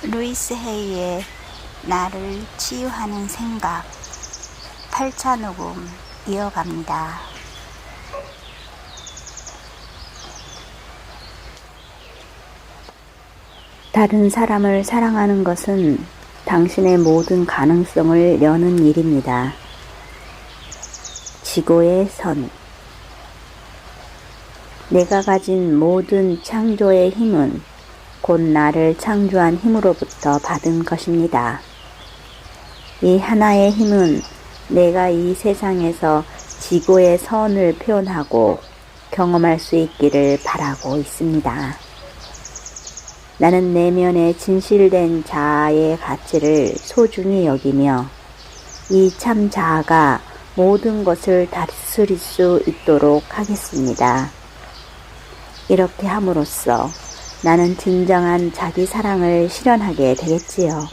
루이스 헤이의 나를 치유하는 생각 8차 녹음 이어갑니다. 다른 사람을 사랑하는 것은 당신의 모든 가능성을 여는 일입니다. 지고의 선. 내가 가진 모든 창조의 힘은 곧 나를 창조한 힘으로부터 받은 것입니다. 이 하나의 힘은 내가 이 세상에서 지고의 선을 표현하고 경험할 수 있기를 바라고 있습니다. 나는 내면의 진실된 자아의 가치를 소중히 여기며 이 참 자아가 모든 것을 다스릴 수 있도록 하겠습니다. 이렇게 함으로써 나는 진정한 자기 사랑을 실현하게 되겠지요.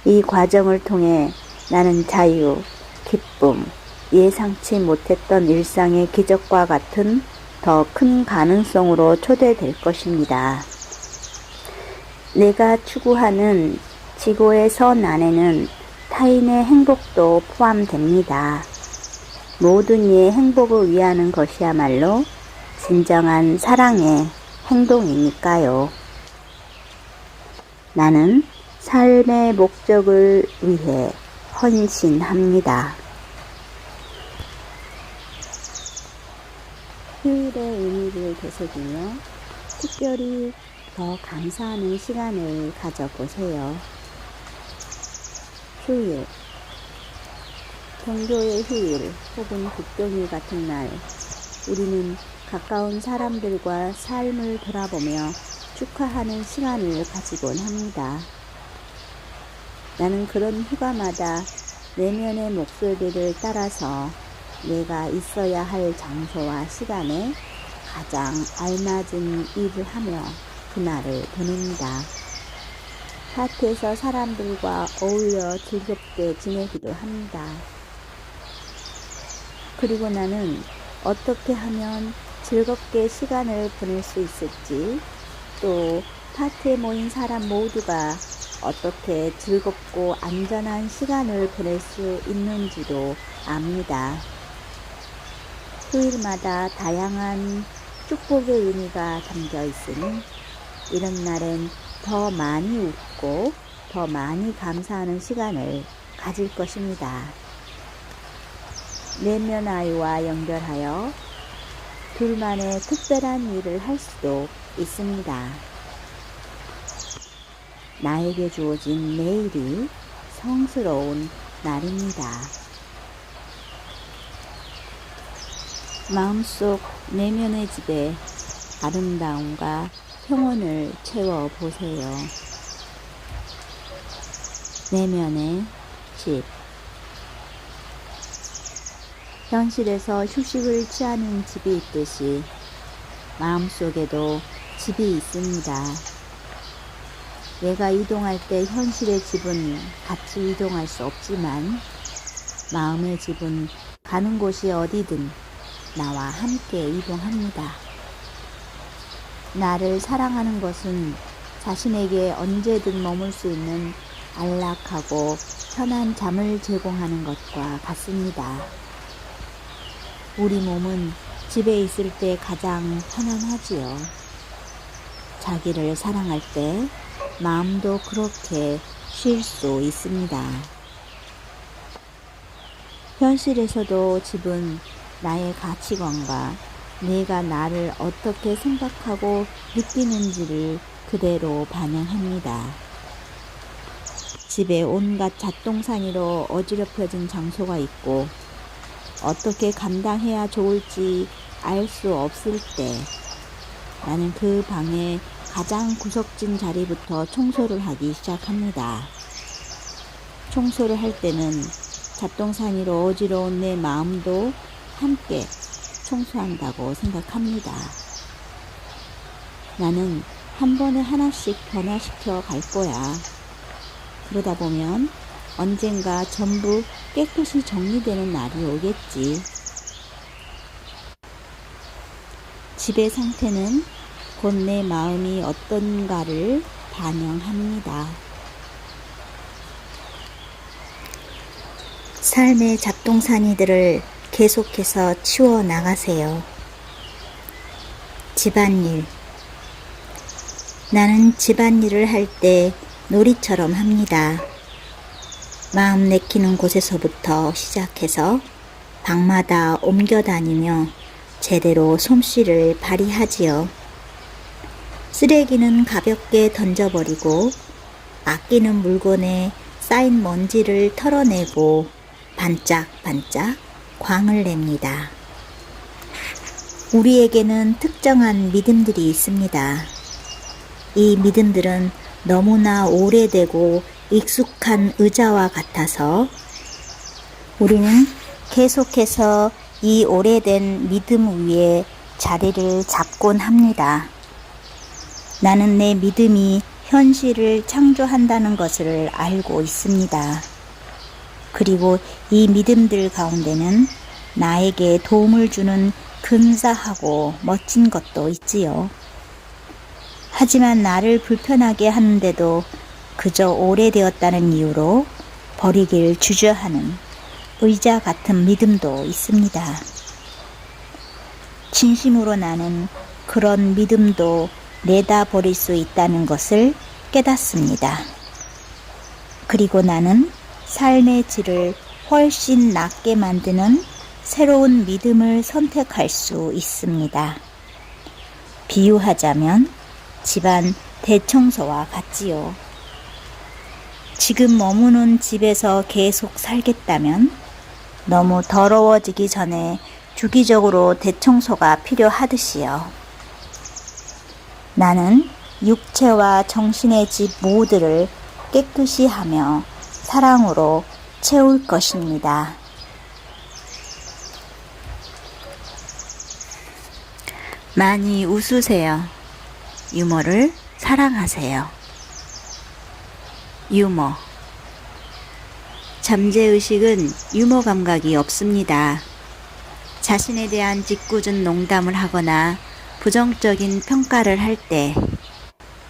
이 과정을 통해 나는 자유, 기쁨, 예상치 못했던 일상의 기적과 같은 더 큰 가능성으로 초대될 것입니다. 내가 추구하는 지고의 선 안에는 타인의 행복도 포함됩니다. 모든 이의 행복을 위하는 것이야말로 진정한 사랑의 행동이니까요. 나는 삶의 목적을 위해 헌신합니다. 휴일의 의미를 되새기며 특별히 더 감사하는 시간을 가져보세요. 휴일, 종교의 휴일 혹은 국경일 같은 날, 우리는 가까운 사람들과 삶을 돌아보며 축하하는 시간을 가지곤 합니다. 나는 그런 휴가마다 내면의 목소리를 따라서 내가 있어야 할 장소와 시간에 가장 알맞은 일을 하며 그날을 보냅니다. 파티에서 사람들과 어울려 즐겁게 지내기도 합니다. 그리고 나는 어떻게 하면 즐겁게 시간을 보낼 수 있을지, 또 파티에 모인 사람 모두가 어떻게 즐겁고 안전한 시간을 보낼 수 있는지도 압니다. 휴일마다 다양한 축복의 의미가 담겨 있으니 이런 날엔 더 많이 웃고 더 많이 감사하는 시간을 가질 것입니다. 내면 아이와 연결하여 둘만의 특별한 일을 할 수도 있습니다. 나에게 주어진 내일이 성스러운 날입니다. 마음속 내면의 집에 아름다움과 평온을 채워보세요. 내면의 집. 현실에서 휴식을 취하는 집이 있듯이 마음속에도 집이 있습니다. 내가 이동할 때 현실의 집은 같이 이동할 수 없지만 마음의 집은 가는 곳이 어디든 나와 함께 이동합니다. 나를 사랑하는 것은 자신에게 언제든 머물 수 있는 안락하고 편한 잠을 제공하는 것과 같습니다. 우리 몸은 집에 있을 때 가장 편안하지요. 자기를 사랑할 때 마음도 그렇게 쉴 수 있습니다. 현실에서도 집은 나의 가치관과 내가 나를 어떻게 생각하고 느끼는지를 그대로 반영합니다. 집에 온갖 잡동사니로 어지럽혀진 장소가 있고 어떻게 감당해야 좋을지 알 수 없을 때 나는 그 방의 가장 구석진 자리부터 청소를 하기 시작합니다. 청소를 할 때는 잡동사니로 어지러운 내 마음도 함께 청소한다고 생각합니다. 나는 한 번에 하나씩 변화시켜 갈 거야. 그러다 보면 언젠가 전부 깨끗이 정리되는 날이 오겠지. 집의 상태는 곧 내 마음이 어떤가를 반영합니다. 삶의 잡동사니들을 계속해서 치워 나가세요. 집안일. 나는 집안일을 할 때 놀이처럼 합니다. 마음 내키는 곳에서부터 시작해서 방마다 옮겨 다니며 제대로 솜씨를 발휘하지요. 쓰레기는 가볍게 던져버리고 아끼는 물건에 쌓인 먼지를 털어내고 반짝반짝 광을 냅니다. 우리에게는 특정한 믿음들이 있습니다. 이 믿음들은 너무나 오래되고 익숙한 의자와 같아서 우리는 계속해서 이 오래된 믿음 위에 자리를 잡곤 합니다. 나는 내 믿음이 현실을 창조한다는 것을 알고 있습니다. 그리고 이 믿음들 가운데는 나에게 도움을 주는 근사하고 멋진 것도 있지요. 하지만 나를 불편하게 하는데도 그저 오래되었다는 이유로 버리길 주저하는 의자 같은 믿음도 있습니다. 진심으로 나는 그런 믿음도 내다 버릴 수 있다는 것을 깨닫습니다. 그리고 나는 삶의 질을 훨씬 낮게 만드는 새로운 믿음을 선택할 수 있습니다. 비유하자면 집안 대청소와 같지요. 지금 머무는 집에서 계속 살겠다면 너무 더러워지기 전에 주기적으로 대청소가 필요하듯이요. 나는 육체와 정신의 집 모두를 깨끗이 하며 사랑으로 채울 것입니다. 많이 웃으세요. 유머를 사랑하세요. 유머. 잠재의식은 유머 감각이 없습니다. 자신에 대한 짓궂은 농담을 하거나 부정적인 평가를 할 때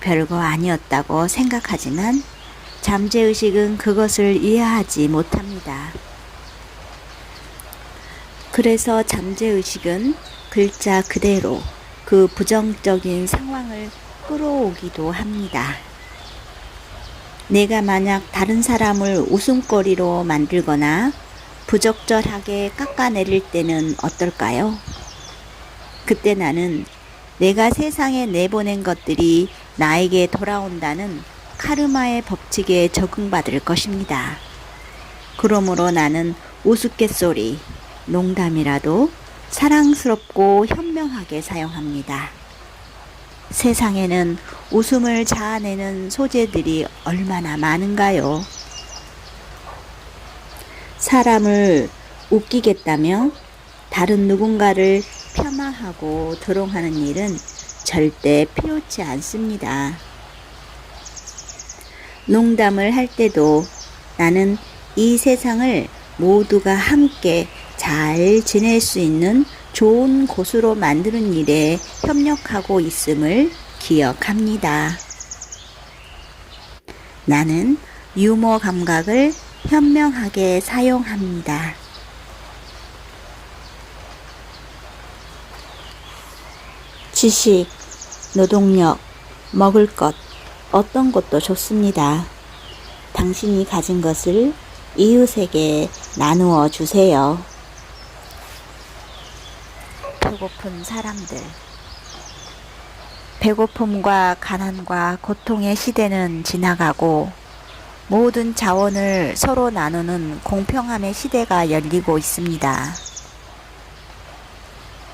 별거 아니었다고 생각하지만 잠재의식은 그것을 이해하지 못합니다. 그래서 잠재의식은 글자 그대로 그 부정적인 상황을 끌어오기도 합니다. 내가 만약 다른 사람을 웃음거리로 만들거나 부적절하게 깎아내릴 때는 어떨까요? 그때 나는 내가 세상에 내보낸 것들이 나에게 돌아온다는 카르마의 법칙에 적응받을 것입니다. 그러므로 나는 우스갯소리, 농담이라도 사랑스럽고 현명하게 사용합니다. 세상에는 웃음을 자아내는 소재들이 얼마나 많은가요? 사람을 웃기겠다며 다른 누군가를 폄하하고 조롱하는 일은 절대 필요치 않습니다. 농담을 할 때도 나는 이 세상을 모두가 함께 잘 지낼 수 있는 좋은 곳으로 만드는 일에 협력하고 있음을 기억합니다. 나는 유머 감각을 현명하게 사용합니다. 지식, 노동력, 먹을 것, 어떤 것도 좋습니다. 당신이 가진 것을 이웃에게 나누어 주세요. 배고픈 사람들. 배고픔과 가난과 고통의 시대는 지나가고 모든 자원을 서로 나누는 공평함의 시대가 열리고 있습니다.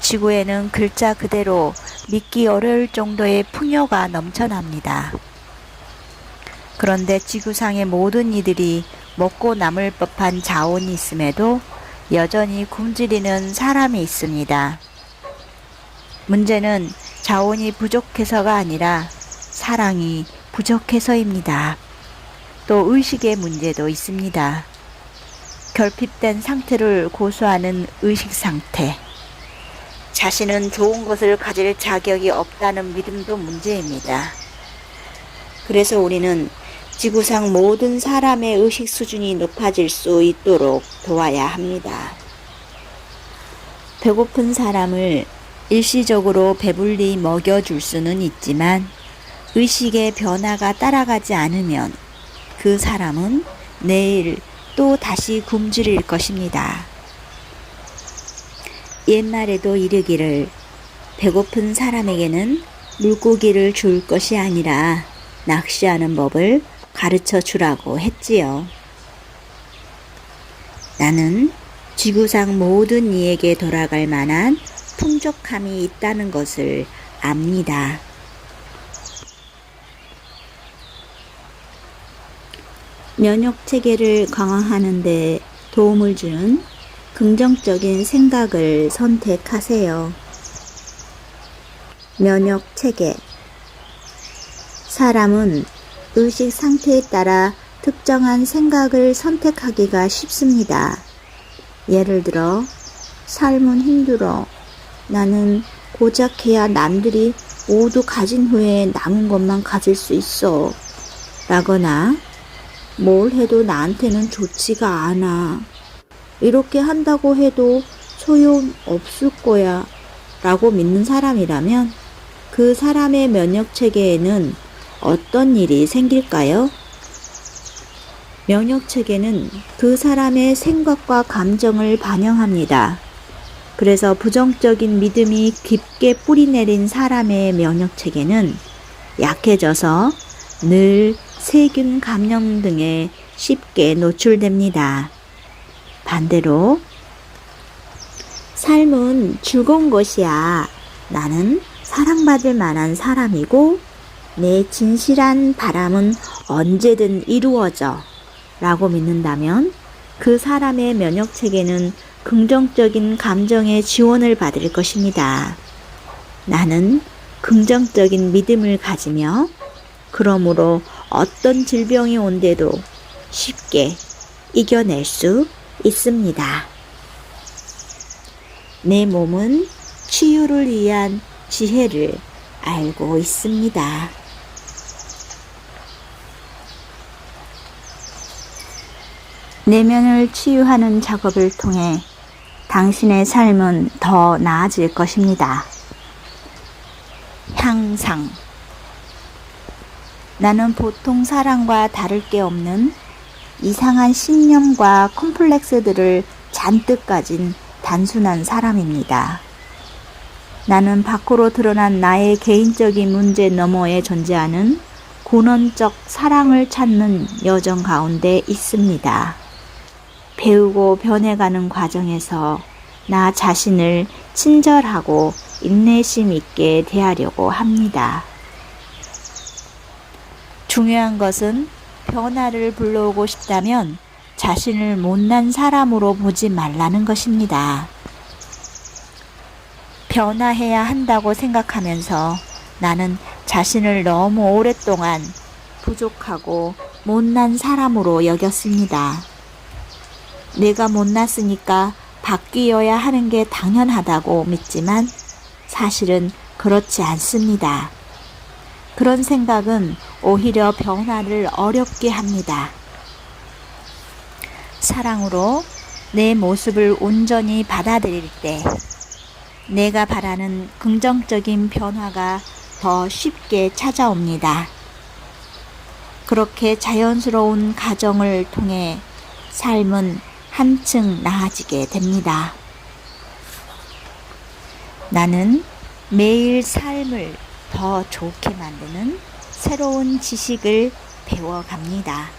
지구에는 글자 그대로 믿기 어려울 정도의 풍요가 넘쳐납니다. 그런데 지구상의 모든 이들이 먹고 남을 법한 자원이 있음에도 여전히 굶주리는 사람이 있습니다. 문제는 자원이 부족해서가 아니라 사랑이 부족해서입니다. 또 의식의 문제도 있습니다. 결핍된 상태를 고수하는 의식 상태. 자신은 좋은 것을 가질 자격이 없다는 믿음도 문제입니다. 그래서 우리는 지구상 모든 사람의 의식 수준이 높아질 수 있도록 도와야 합니다. 배고픈 사람을 일시적으로 배불리 먹여줄 수는 있지만 의식의 변화가 따라가지 않으면 그 사람은 내일 또 다시 굶주릴 것입니다. 옛말에도 이르기를 배고픈 사람에게는 물고기를 줄 것이 아니라 낚시하는 법을 가르쳐 주라고 했지요. 나는 지구상 모든 이에게 돌아갈 만한 풍족함이 있다는 것을 압니다. 면역 체계를 강화하는 데 도움을 주는 긍정적인 생각을 선택하세요. 면역 체계. 사람은 의식 상태에 따라 특정한 생각을 선택하기가 쉽습니다. 예를 들어, 삶은 힘들어. 나는 고작 해야 남들이 모두 가진 후에 남은 것만 가질 수 있어. 라거나, 뭘 해도 나한테는 좋지가 않아. 이렇게 한다고 해도 소용 없을 거야. 라고 믿는 사람이라면 그 사람의 면역 체계에는 어떤 일이 생길까요? 면역 체계는 그 사람의 생각과 감정을 반영합니다. 그래서 부정적인 믿음이 깊게 뿌리내린 사람의 면역 체계는 약해져서 늘 세균 감염 등에 쉽게 노출됩니다. 반대로 삶은 즐거운 것이야. 나는 사랑받을 만한 사람이고 내 진실한 바람은 언제든 이루어져 라고 믿는다면 그 사람의 면역 체계는 긍정적인 감정의 지원을 받을 것입니다. 나는 긍정적인 믿음을 가지며 그러므로 어떤 질병이 온데도 쉽게 이겨낼 수 있습니다. 내 몸은 치유를 위한 지혜를 알고 있습니다. 내면을 치유하는 작업을 통해 당신의 삶은 더 나아질 것입니다. 향상. 나는 보통 사람과 다를 게 없는 이상한 신념과 콤플렉스들을 잔뜩 가진 단순한 사람입니다. 나는 밖으로 드러난 나의 개인적인 문제 너머에 존재하는 근원적 사랑을 찾는 여정 가운데 있습니다. 배우고 변해가는 과정에서 나 자신을 친절하고 인내심 있게 대하려고 합니다. 중요한 것은 변화를 불러오고 싶다면 자신을 못난 사람으로 보지 말라는 것입니다. 변화해야 한다고 생각하면서 나는 자신을 너무 오랫동안 부족하고 못난 사람으로 여겼습니다. 내가 못났으니까 바뀌어야 하는 게 당연하다고 믿지만 사실은 그렇지 않습니다. 그런 생각은 오히려 변화를 어렵게 합니다. 사랑으로 내 모습을 온전히 받아들일 때 내가 바라는 긍정적인 변화가 더 쉽게 찾아옵니다. 그렇게 자연스러운 과정을 통해 삶은 한층 나아지게 됩니다. 나는 매일 삶을 더 좋게 만드는 새로운 지식을 배워갑니다.